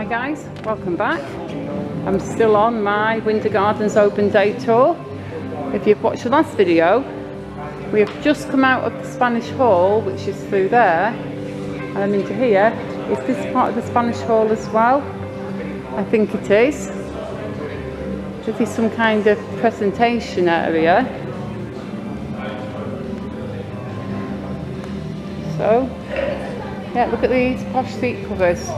guys, welcome back. I'm still on my Winter Gardens open day tour. If you've watched the last video, we have just come out of the Spanish Hall, which is through there, and I'm into here. Is this part of the Spanish Hall as well? I think it is. This is some kind of presentation area. So, yeah, look at these posh seat covers.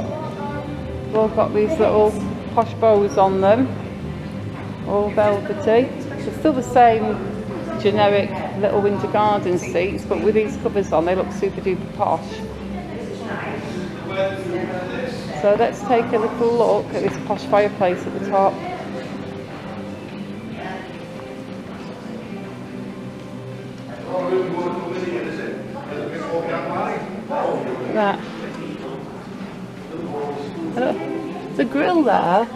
They've all got these little posh bows on them, all velvety. They're still the same generic little Winter Garden seats, but with these covers on, they look super duper posh. So let's take a little look at this posh fireplace at the top. That. The grill there,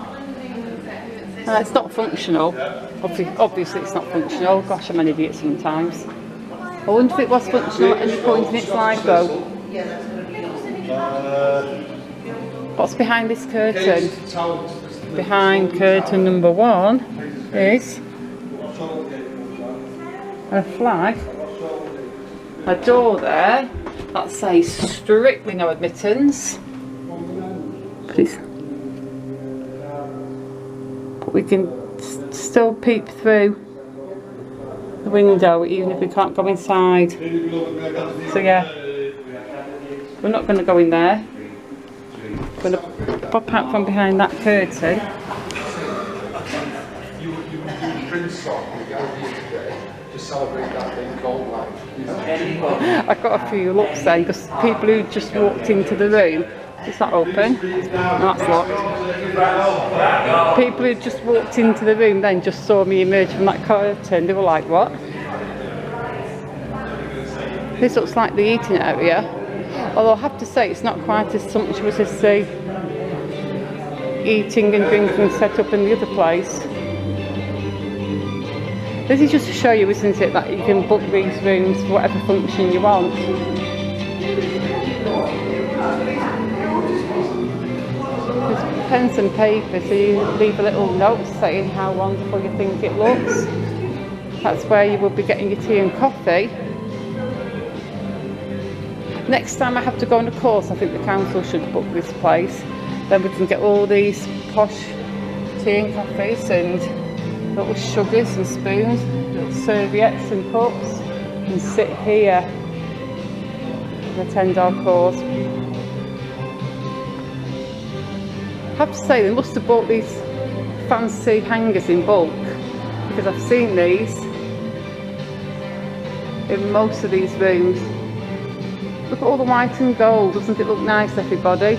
it's not functional. Obviously it's not functional. Gosh, I'm an idiot sometimes. I wonder if it was functional at any point in its life though. What's behind this curtain? Behind curtain number 1 is a flag, a door there that says strictly no admittance. Please. But we can still peep through the window even if we can't go inside. So yeah, we're not going to go in there. We're going to pop out from behind that curtain. I got a few looks then because people who just walked into the room. Is that open? No, that's locked. People who just walked into the room then just saw me emerge from that curtain. They were like, what? This looks like the eating area. Although I have to say it's not quite as sumptuous as the eating and drinking set up in the other place. This is just to show you, isn't it, that you can book these rooms for whatever function you want. There's pens and paper, so you leave a little note saying how wonderful you think it looks. That's where you will be getting your tea and coffee. Next time I have to go on a course, I think the council should book this place. Then we can get all these posh tea and coffees and little sugars and spoons, little serviettes and cups, and sit here and attend our course. I have to say they must have bought these fancy hangers in bulk, because I've seen these in most of these rooms. Look at all the white and gold, doesn't it look nice, everybody?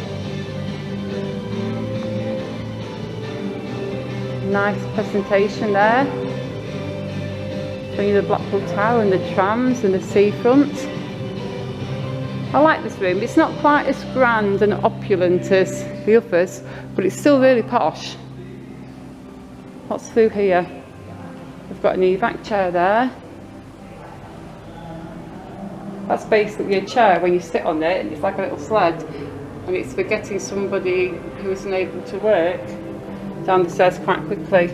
Nice presentation there. Showing you the Blackpool Tower and the trams and the seafront. I like this room. It's not quite as grand and opulent as the others, but it's still really posh. What's through here? We've got an evac chair there. That's basically a chair when you sit on it, and it's like a little sled, and it's for getting somebody who isn't able to work down the stairs quite quickly.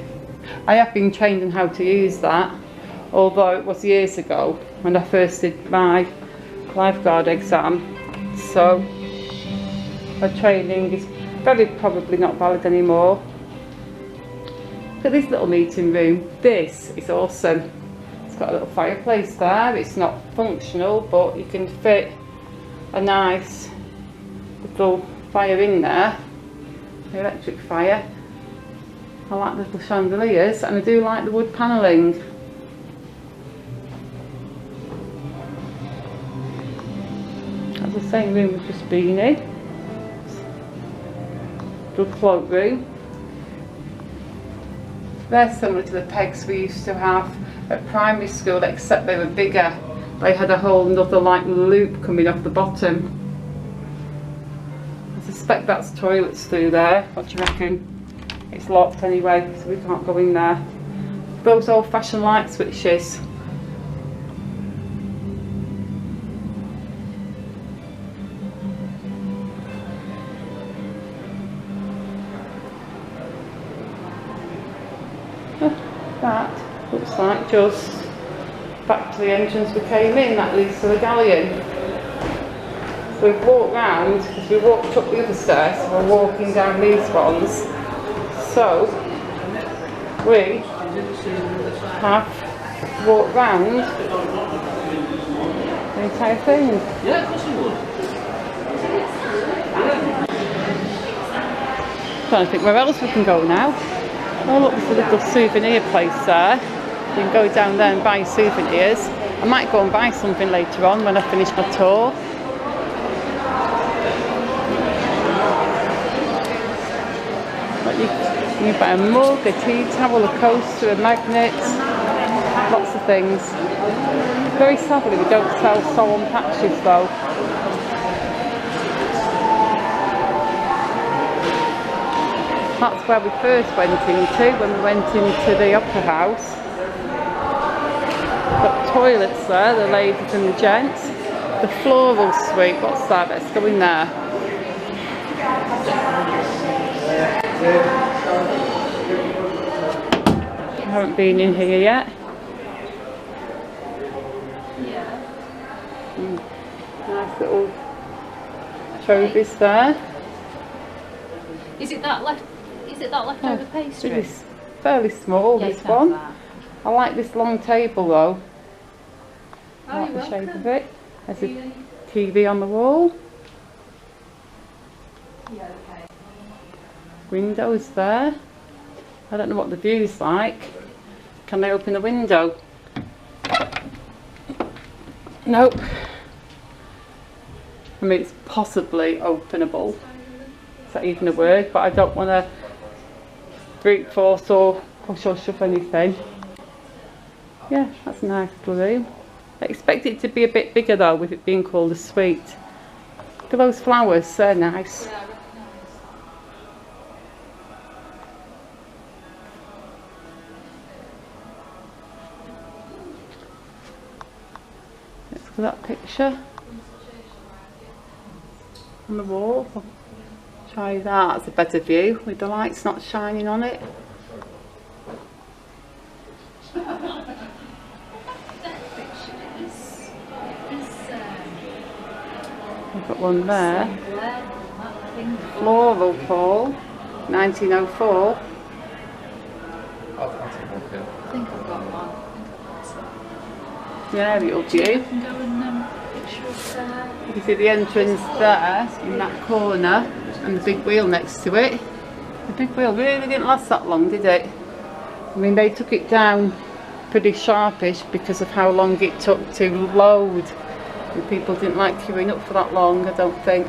I have been trained in how to use that, although it was years ago when I first did my lifeguard exam, so my training is very probably not valid anymore. Look at this little meeting room. This is awesome. It's got a little fireplace there. It's not functional, but you can fit a nice little fire in there, the electric fire. I like the little chandeliers, and I do like the wood panelling. That's the same room we've just been in. Good cloakroom. They're similar to the pegs we used to have at primary school, except they were bigger. They had a whole another like loop coming off the bottom. I suspect that's toilets through there. What do you reckon? It's locked anyway, so we can't go in there. Those old-fashioned light switches. That looks like just back to the entrance we came in, that leads to the galleon. So we've walked round, because we walked up the other stairs, so we're walking down these ones. So we have walked round the entire thing. Yeah, of course we would. Trying to think where else we can go now. Oh look, there's a little souvenir place there. You can go down there and buy souvenirs. I might go and buy something later on when I finish my tour. But you can buy a mug, a tea towel, a coaster, a magnet, lots of things. Very sadly we don't sell solemn patches though. That's where we first went into when we went into the opera house. Got toilets there, the ladies and the gents. The floral suite, what's that? Let's go in there. I haven't been in here yet. Nice little trophies there. Is it that leftover pastry? It's fairly small, Yeah, this one. that. I like this long table though. I Oh, like you're the shape welcome. of it. There's a TV on the wall. Yeah, okay. Windows there. I don't know what the view's like. Can they open the window? Nope. I mean, it's possibly openable. Is that even a word? But I don't want to brute force or push or shove anything. Yeah, that's a nice little room. I expect it to be a bit bigger though, with it being called a suite. Look at those flowers, they're nice. Yeah, I recognise. Let's look at that picture on the wall. I'll try that, it's a better view with the lights not shining on it. I've got one there. Floral Paul, 1904. I think I've got one. Yeah, it'll do. I can go and picture of there. You can see the entrance there in that corner and the big wheel next to it. The big wheel really didn't last that long, did it? I mean, they took it down pretty sharpish because of how long it took to load. And people didn't like queuing up for that long, I don't think.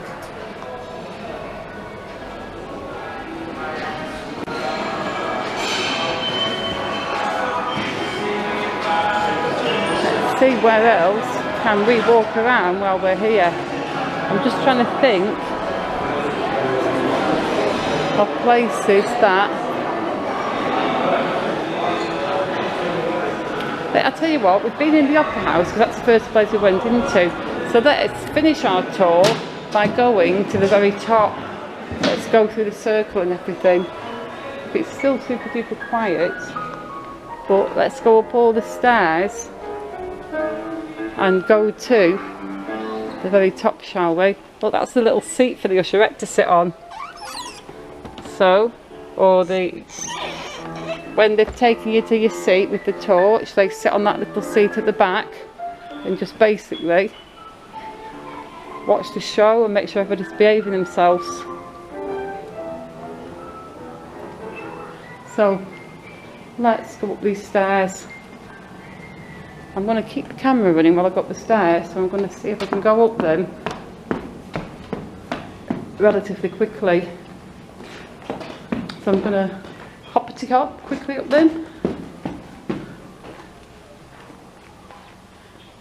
Let's see where else can we walk around while we're here. I'm just trying to think of places that... But I'll tell you what, we've been in the opera house because that's the first place we went into. So let's finish our tour by going to the very top. Let's go through the circle and everything. It's still super duper quiet, but let's go up all the stairs and go to the very top, shall we? Well, that's the little seat for the usherette to sit on. So, or the... when they've taken you to your seat with the torch, they sit on that little seat at the back and just basically watch the show and make sure everybody's behaving themselves. So let's go up these stairs. I'm going to keep the camera running while I go up the stairs, so I'm going to see if I can go up them relatively quickly. So I'm going to hoppity hop quickly up them.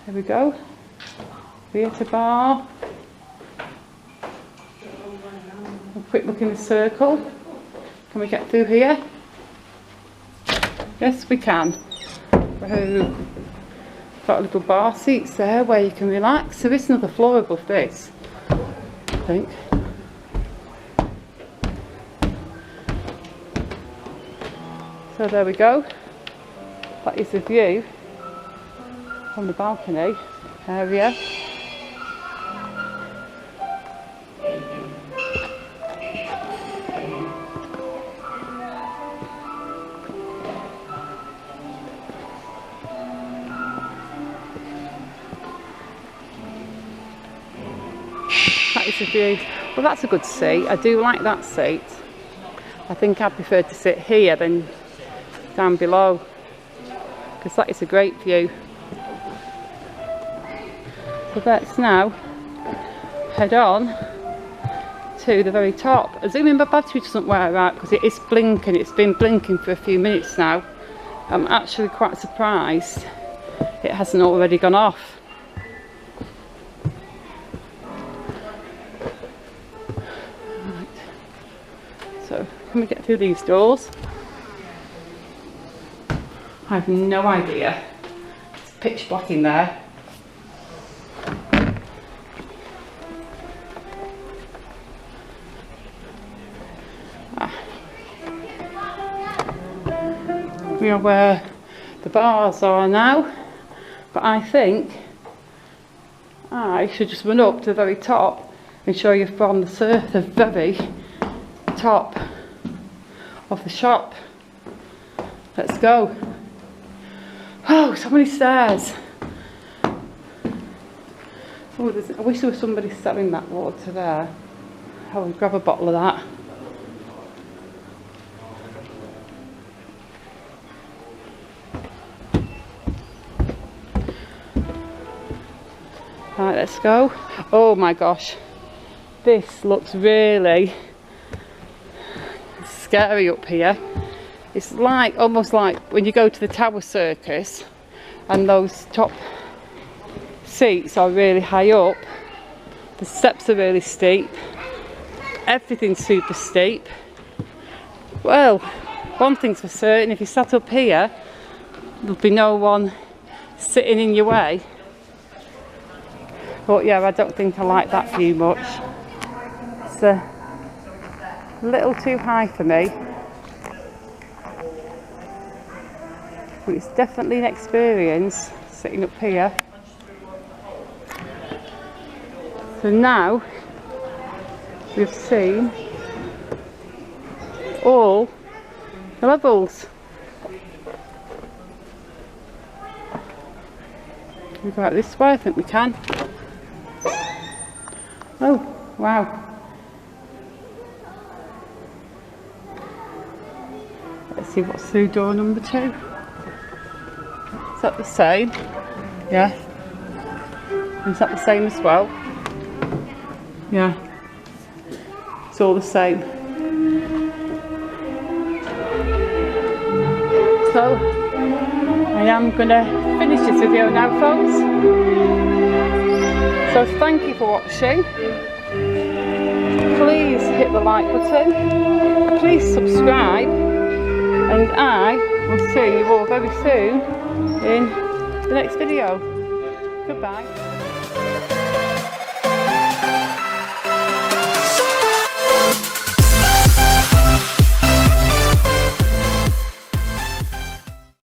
There we go. Theatre bar. A quick look in the circle. Can we get through here? Yes, we can. Woohoo. Got little bar seats there where you can relax. There is another floor above this, I think. So there we go. That is the view from the balcony area. That is the view. Well, that's a good seat. I do like that seat. I think I prefer to sit here than down below, because that is a great view. So let's now head on to the very top. Assuming my battery doesn't wear out, because it is blinking. It's been blinking for a few minutes now. I'm actually quite surprised it hasn't already gone off. Right. So can we get through these doors? I have no idea. It's pitch black in there. We are where the bars are now, but I think I should just run up to the very top and show you from the very top of the shop. Let's go. Oh, so many stairs. Oh, I wish there was somebody selling that water there. I would grab a bottle of that. Right, let's go. Oh my gosh, this looks really scary up here. It's like, almost like when you go to the Tower Circus and those top seats are really high up. The steps are really steep. Everything's super steep. Well, one thing's for certain, if you sat up here, there'll be no one sitting in your way. But yeah, I don't think I like that view much. It's a little too high for me. But it's definitely an experience sitting up here. So now we've seen all the levels. Can we go out this way? I think we can. Oh, wow. Let's see what's through door number 2. Is that the same? Yeah. Is that the same as well? Yeah. It's all the same. So, I am going to finish this video now, folks. So thank you for watching. Please hit the like button. Please subscribe. And I will see you all very soon in the next video. Goodbye.